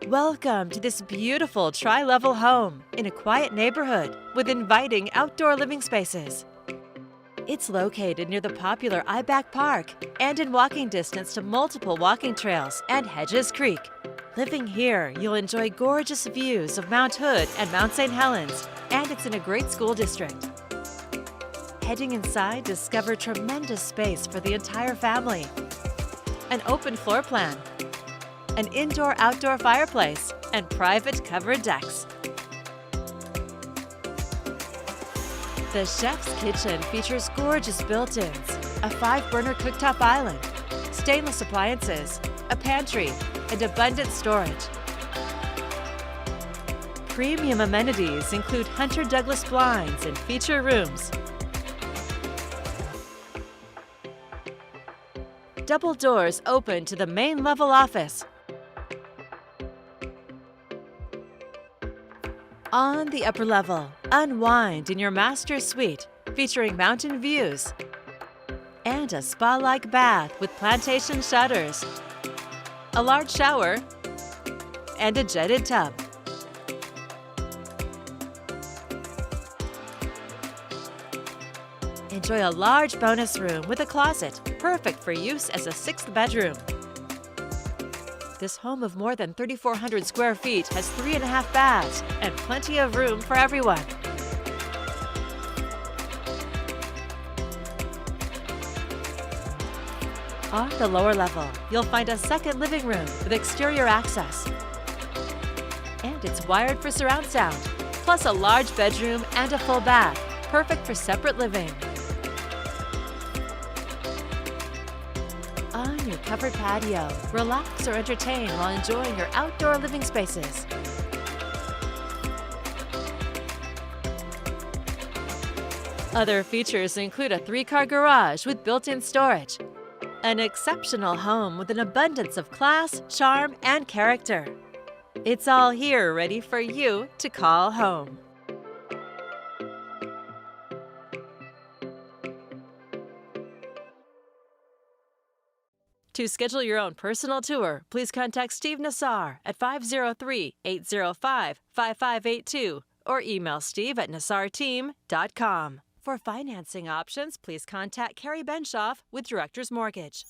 Welcome to this beautiful tri-level home in a quiet neighborhood with inviting outdoor living spaces. It's located near the popular Iback Park and in walking distance to multiple walking trails and Hedges Creek. Living here, you'll enjoy gorgeous views of Mount Hood and Mount St. Helens, and it's in a great school district. Heading inside, discover tremendous space for the entire family. An open floor plan, an indoor-outdoor fireplace, and private covered decks. The chef's kitchen features gorgeous built-ins, a 5-burner cooktop island, stainless appliances, a pantry, and abundant storage. Premium amenities include Hunter Douglas blinds and feature rooms. Double doors open to the main level office. On the upper level, unwind in your master suite featuring mountain views and a spa-like bath with plantation shutters, a large shower, and a jetted tub. Enjoy a large bonus room with a closet, perfect for use as a 6th bedroom. This home of more than 3,400 square feet has 3.5 baths and plenty of room for everyone. On the lower level, you'll find a second living room with exterior access. And it's wired for surround sound, plus a large bedroom and a full bath, perfect for separate living. On your covered patio, relax or entertain while enjoying your outdoor living spaces. Other features include a 3-car garage with built-in storage, an exceptional home with an abundance of class, charm, and character. It's all here ready for you to call home. To schedule your own personal tour, please contact Steve Nassar at 503-805-5582 or email steve@nassarteam.com. For financing options, please contact Carrie Benshoff with Director's Mortgage.